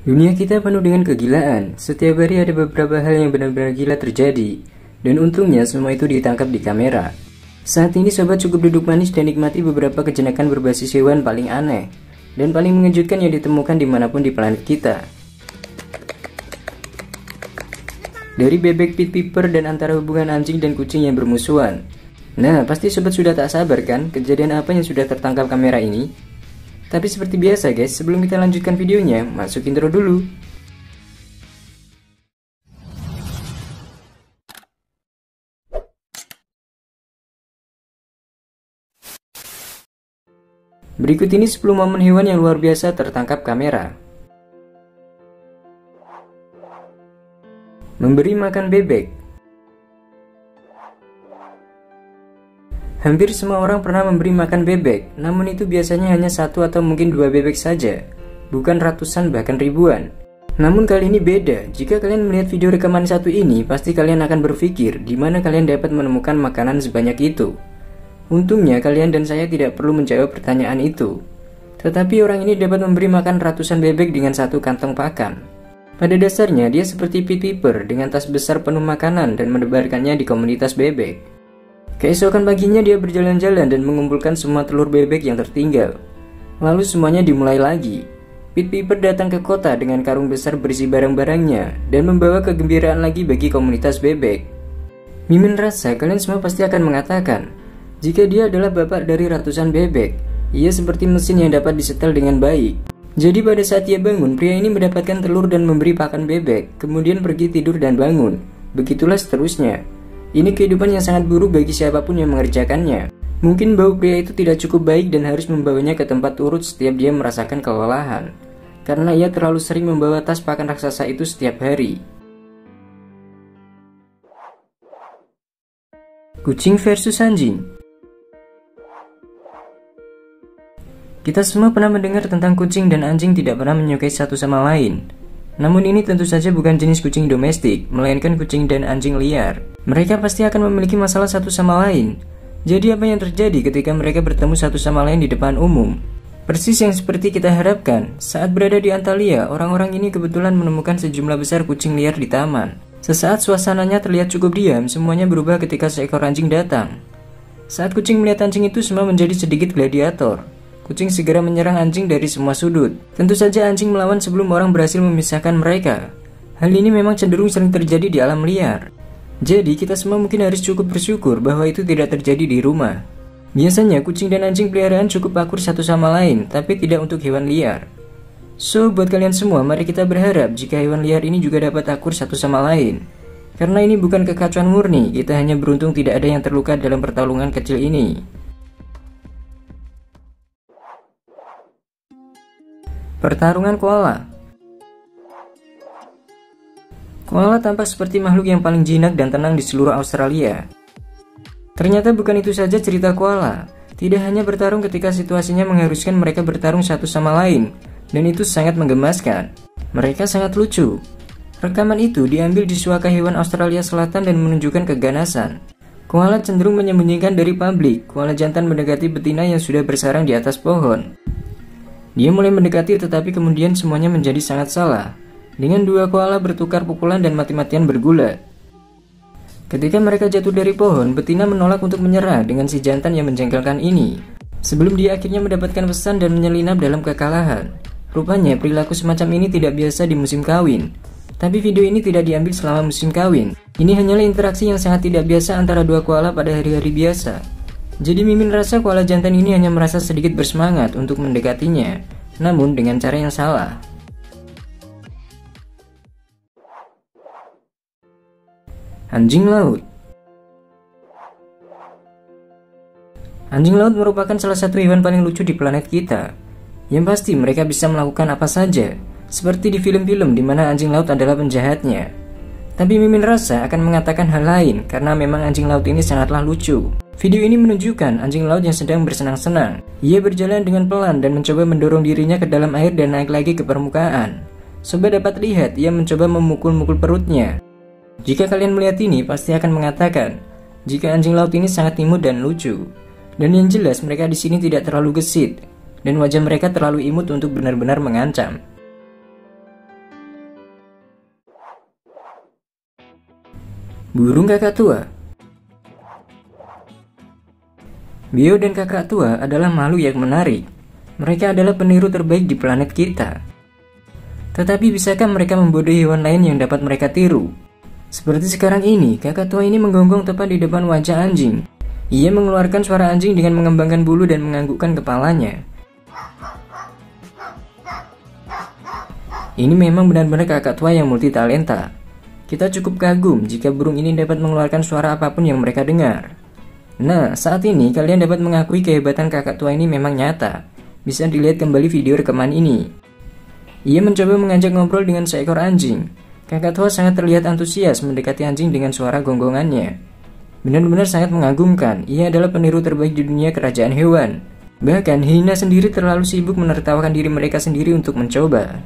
Dunia kita penuh dengan kegilaan. Setiap hari ada beberapa hal yang benar-benar gila terjadi. Dan untungnya semua itu ditangkap di kamera. Saat ini sobat cukup duduk manis dan nikmati beberapa kejenakan berbasis hewan paling aneh dan paling mengejutkan yang ditemukan dimanapun di planet kita. Dari bebek pit viper dan antara hubungan anjing dan kucing yang bermusuhan. Nah, pasti sobat sudah tak sabar kan kejadian apa yang sudah tertangkap kamera ini? Tapi seperti biasa guys, sebelum kita lanjutkan videonya, masuk intro dulu. Berikut ini 10 momen hewan yang luar biasa tertangkap kamera. Memberi makan bebek. Hampir semua orang pernah memberi makan bebek, namun itu biasanya hanya satu atau mungkin dua bebek saja, bukan ratusan bahkan ribuan. Namun kali ini beda. Jika kalian melihat video rekaman satu ini, pasti kalian akan berpikir di mana kalian dapat menemukan makanan sebanyak itu. Untungnya kalian dan saya tidak perlu menjawab pertanyaan itu. Tetapi orang ini dapat memberi makan ratusan bebek dengan satu kantong pakan. Pada dasarnya dia seperti pit viper dengan tas besar penuh makanan dan menebarkannya di komunitas bebek. Keesokan paginya dia berjalan-jalan dan mengumpulkan semua telur bebek yang tertinggal. Lalu semuanya dimulai lagi. Pit viper datang ke kota dengan karung besar berisi barang-barangnya dan membawa kegembiraan lagi bagi komunitas bebek. Mimin rasa kalian semua pasti akan mengatakan, jika dia adalah bapak dari ratusan bebek, ia seperti mesin yang dapat disetel dengan baik. Jadi pada saat ia bangun, pria ini mendapatkan telur dan memberi pakan bebek, kemudian pergi tidur dan bangun. Begitulah seterusnya. Ini kehidupan yang sangat buruk bagi siapapun yang mengerjakannya. Mungkin bau pria itu tidak cukup baik dan harus membawanya ke tempat turut setiap dia merasakan kelelahan. Karena ia terlalu sering membawa tas pakan raksasa itu setiap hari. Kucing versus anjing. Kita semua pernah mendengar tentang kucing dan anjing tidak pernah menyukai satu sama lain. Namun ini tentu saja bukan jenis kucing domestik, melainkan kucing dan anjing liar. Mereka pasti akan memiliki masalah satu sama lain. Jadi apa yang terjadi ketika mereka bertemu satu sama lain di depan umum? Persis yang seperti kita harapkan, saat berada di Antalya, orang-orang ini kebetulan menemukan sejumlah besar kucing liar di taman. Sesaat suasananya terlihat cukup diam, semuanya berubah ketika seekor anjing datang. Saat kucing melihat anjing itu, semua menjadi sedikit gladiator. Kucing segera menyerang anjing dari semua sudut. Tentu saja anjing melawan sebelum orang berhasil memisahkan mereka. Hal ini memang cenderung sering terjadi di alam liar. Jadi kita semua mungkin harus cukup bersyukur bahwa itu tidak terjadi di rumah. Biasanya kucing dan anjing peliharaan cukup akur satu sama lain, tapi tidak untuk hewan liar. So buat kalian semua, mari kita berharap jika hewan liar ini juga dapat akur satu sama lain. Karena ini bukan kekacauan murni, kita hanya beruntung tidak ada yang terluka dalam pertarungan kecil ini. Pertarungan koala. Koala tampak seperti makhluk yang paling jinak dan tenang di seluruh Australia. Ternyata bukan itu saja cerita koala. Tidak hanya bertarung ketika situasinya mengharuskan mereka bertarung satu sama lain, dan itu sangat menggemaskan. Mereka sangat lucu. Rekaman itu diambil di suaka hewan Australia Selatan dan menunjukkan keganasan. Koala cenderung menyembunyikan dari publik. Koala jantan mendekati betina yang sudah bersarang di atas pohon. Dia mulai mendekati tetapi kemudian semuanya menjadi sangat salah. Dengan dua koala bertukar pukulan dan mati-matian bergulat. Ketika mereka jatuh dari pohon, betina menolak untuk menyerah dengan si jantan yang menjengkelkan ini. Sebelum dia akhirnya mendapatkan pesan dan menyelinap dalam kekalahan. Rupanya perilaku semacam ini tidak biasa di musim kawin. Tapi video ini tidak diambil selama musim kawin. Ini hanyalah interaksi yang sangat tidak biasa antara dua koala pada hari-hari biasa. Jadi Mimin rasa koala jantan ini hanya merasa sedikit bersemangat untuk mendekatinya, namun dengan cara yang salah. Anjing laut. Anjing laut merupakan salah satu hewan paling lucu di planet kita. Yang pasti mereka bisa melakukan apa saja, seperti di film-film di mana anjing laut adalah penjahatnya. Tapi Mimin rasa akan mengatakan hal lain karena memang anjing laut ini sangatlah lucu. Video ini menunjukkan anjing laut yang sedang bersenang-senang. Ia berjalan dengan pelan dan mencoba mendorong dirinya ke dalam air dan naik lagi ke permukaan. Sobat dapat lihat ia mencoba memukul-mukul perutnya. Jika kalian melihat ini pasti akan mengatakan, jika anjing laut ini sangat imut dan lucu. Dan yang jelas mereka di sini tidak terlalu gesit dan wajah mereka terlalu imut untuk benar-benar mengancam. Burung kakak tua. Beo dan kakak tua adalah makhluk yang menarik. Mereka adalah peniru terbaik di planet kita. Tetapi bisakah mereka membodohi hewan lain yang dapat mereka tiru? Seperti sekarang ini, kakak tua ini menggonggong tepat di depan wajah anjing. Ia mengeluarkan suara anjing dengan mengembangkan bulu dan menganggukkan kepalanya. Ini memang benar-benar kakak tua yang multitalenta. Kita cukup kagum jika burung ini dapat mengeluarkan suara apapun yang mereka dengar. Nah, saat ini kalian dapat mengakui kehebatan kakak tua ini memang nyata. Bisa dilihat kembali video rekaman ini. Ia mencoba mengajak ngobrol dengan seekor anjing. Kakak tua sangat terlihat antusias mendekati anjing dengan suara gonggongannya. Benar-benar sangat mengagumkan. Ia adalah peniru terbaik di dunia kerajaan hewan. Bahkan hyena sendiri terlalu sibuk menertawakan diri mereka sendiri untuk mencoba.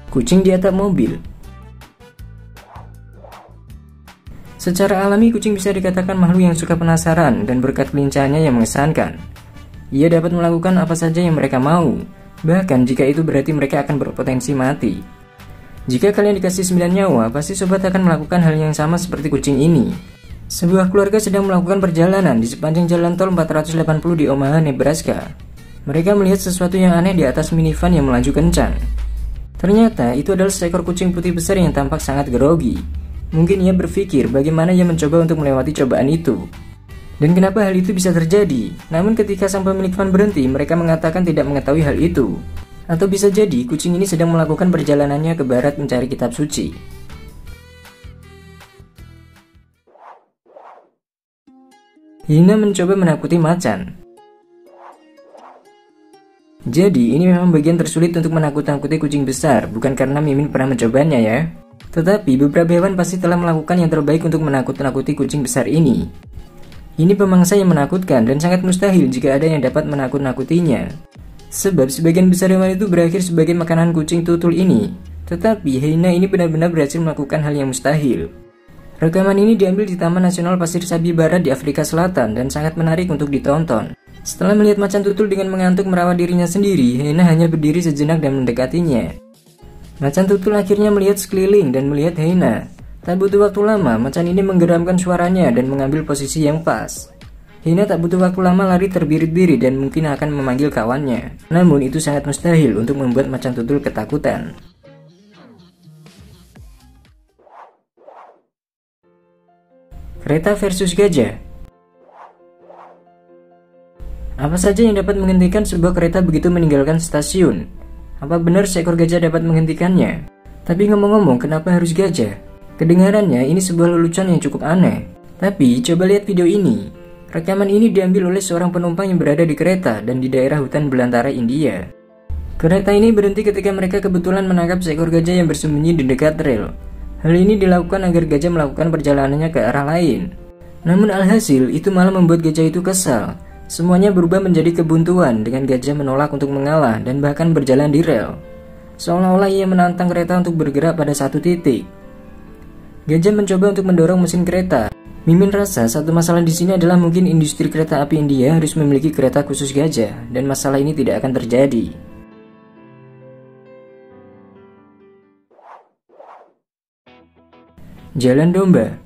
Kucing di atap mobil. Secara alami, kucing bisa dikatakan makhluk yang suka penasaran dan berkat kelincahannya yang mengesankan. Ia dapat melakukan apa saja yang mereka mau, bahkan jika itu berarti mereka akan berpotensi mati. Jika kalian dikasih 9 nyawa, pasti sobat akan melakukan hal yang sama seperti kucing ini. Sebuah keluarga sedang melakukan perjalanan di sepanjang jalan tol 480 di Omaha, Nebraska. Mereka melihat sesuatu yang aneh di atas minivan yang melaju kencang. Ternyata itu adalah seekor kucing putih besar yang tampak sangat grogi. Mungkin ia berpikir bagaimana ia mencoba untuk melewati cobaan itu. Dan kenapa hal itu bisa terjadi? Namun ketika sang pemilik van berhenti, mereka mengatakan tidak mengetahui hal itu. Atau bisa jadi kucing ini sedang melakukan perjalanannya ke barat mencari kitab suci. Hyena mencoba menakuti macan. Jadi ini memang bagian tersulit untuk menakut-nakuti kucing besar, bukan karena Mimin pernah mencobanya ya. Tetapi beberapa hewan pasti telah melakukan yang terbaik untuk menakut-nakuti kucing besar ini. Ini pemangsa yang menakutkan dan sangat mustahil jika ada yang dapat menakut-nakutinya. Sebab sebagian besar hewan itu berakhir sebagai makanan kucing tutul ini. Tetapi hyena ini benar-benar berhasil melakukan hal yang mustahil. Rekaman ini diambil di Taman Nasional Pasir Sabi Barat di Afrika Selatan dan sangat menarik untuk ditonton. Setelah melihat macan tutul dengan mengantuk merawat dirinya sendiri, hyena hanya berdiri sejenak dan mendekatinya. Macan tutul akhirnya melihat sekeliling dan melihat hyena. Tak butuh waktu lama, macan ini menggeramkan suaranya dan mengambil posisi yang pas. Hyena tak butuh waktu lama lari terbirit-birit dan mungkin akan memanggil kawannya. Namun itu sangat mustahil untuk membuat macan tutul ketakutan. Kereta versus gajah. Apa saja yang dapat menghentikan sebuah kereta begitu meninggalkan stasiun? Apa benar seekor gajah dapat menghentikannya? Tapi ngomong-ngomong, kenapa harus gajah? Kedengarannya ini sebuah lelucon yang cukup aneh. Tapi coba lihat video ini. Rekaman ini diambil oleh seorang penumpang yang berada di kereta dan di daerah hutan belantara India. Kereta ini berhenti ketika mereka kebetulan menangkap seekor gajah yang bersembunyi di dekat rel. Hal ini dilakukan agar gajah melakukan perjalanannya ke arah lain. Namun alhasil itu malah membuat gajah itu kesal. Semuanya berubah menjadi kebuntuan dengan gajah menolak untuk mengalah dan bahkan berjalan di rel. Seolah-olah ia menantang kereta untuk bergerak pada satu titik. Gajah mencoba untuk mendorong mesin kereta. Mimin rasa satu masalah di sini adalah mungkin industri kereta api India harus memiliki kereta khusus gajah dan masalah ini tidak akan terjadi. Jalan domba.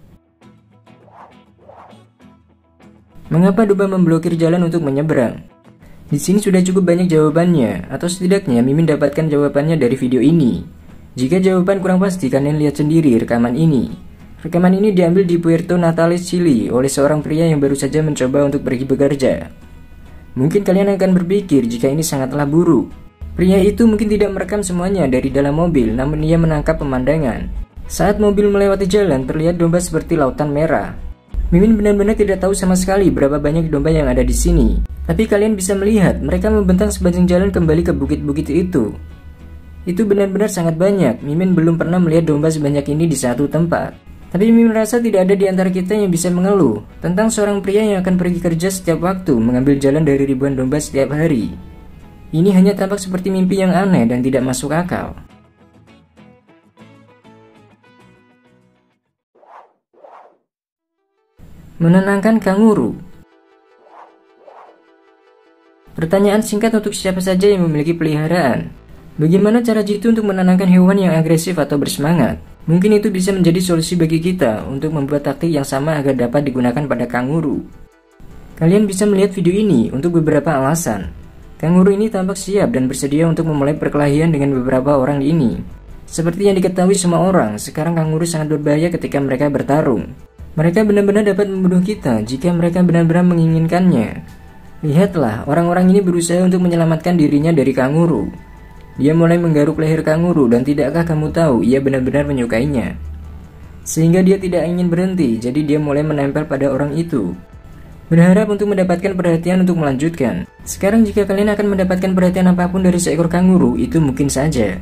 Mengapa domba memblokir jalan untuk menyeberang? Di sini sudah cukup banyak jawabannya, atau setidaknya Mimin dapatkan jawabannya dari video ini. Jika jawaban kurang pasti, kalian lihat sendiri rekaman ini. Rekaman ini diambil di Puerto Natales, Chile oleh seorang pria yang baru saja mencoba untuk pergi bekerja. Mungkin kalian akan berpikir jika ini sangatlah buruk. Pria itu mungkin tidak merekam semuanya dari dalam mobil, namun ia menangkap pemandangan. Saat mobil melewati jalan, terlihat domba seperti lautan merah. Mimin benar-benar tidak tahu sama sekali berapa banyak domba yang ada di sini. Tapi kalian bisa melihat mereka membentang sepanjang jalan kembali ke bukit-bukit itu. Itu benar-benar sangat banyak. Mimin belum pernah melihat domba sebanyak ini di satu tempat. Tapi Mimin rasa tidak ada di antara kita yang bisa mengeluh tentang seorang pria yang akan pergi kerja setiap waktu mengambil jalan dari ribuan domba setiap hari. Ini hanya tampak seperti mimpi yang aneh dan tidak masuk akal. Menenangkan kanguru. Pertanyaan singkat untuk siapa saja yang memiliki peliharaan. Bagaimana cara jitu untuk menenangkan hewan yang agresif atau bersemangat? Mungkin itu bisa menjadi solusi bagi kita untuk membuat taktik yang sama agar dapat digunakan pada kanguru. Kalian bisa melihat video ini untuk beberapa alasan. Kanguru ini tampak siap dan bersedia untuk memulai perkelahian dengan beberapa orang ini. Seperti yang diketahui semua orang, sekarang kanguru sangat berbahaya ketika mereka bertarung. Mereka benar-benar dapat membunuh kita jika mereka benar-benar menginginkannya. Lihatlah, orang-orang ini berusaha untuk menyelamatkan dirinya dari kanguru. Dia mulai menggaruk leher kanguru dan tidakkah kamu tahu ia benar-benar menyukainya. Sehingga dia tidak ingin berhenti, jadi dia mulai menempel pada orang itu. Berharap untuk mendapatkan perhatian untuk melanjutkan. Sekarang jika kalian akan mendapatkan perhatian apapun dari seekor kanguru, itu mungkin saja.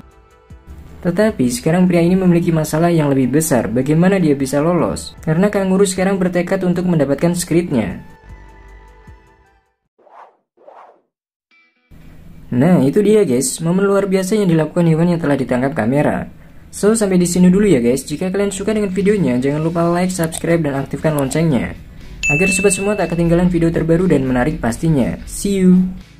Tetapi sekarang pria ini memiliki masalah yang lebih besar, bagaimana dia bisa lolos? Karena kanguru sekarang bertekad untuk mendapatkan skritnya. Nah, itu dia guys, momen luar biasa yang dilakukan hewan yang telah ditangkap kamera. So, sampai di sini dulu ya guys. Jika kalian suka dengan videonya, jangan lupa like, subscribe, dan aktifkan loncengnya. Agar sobat semua tak ketinggalan video terbaru dan menarik pastinya. See you!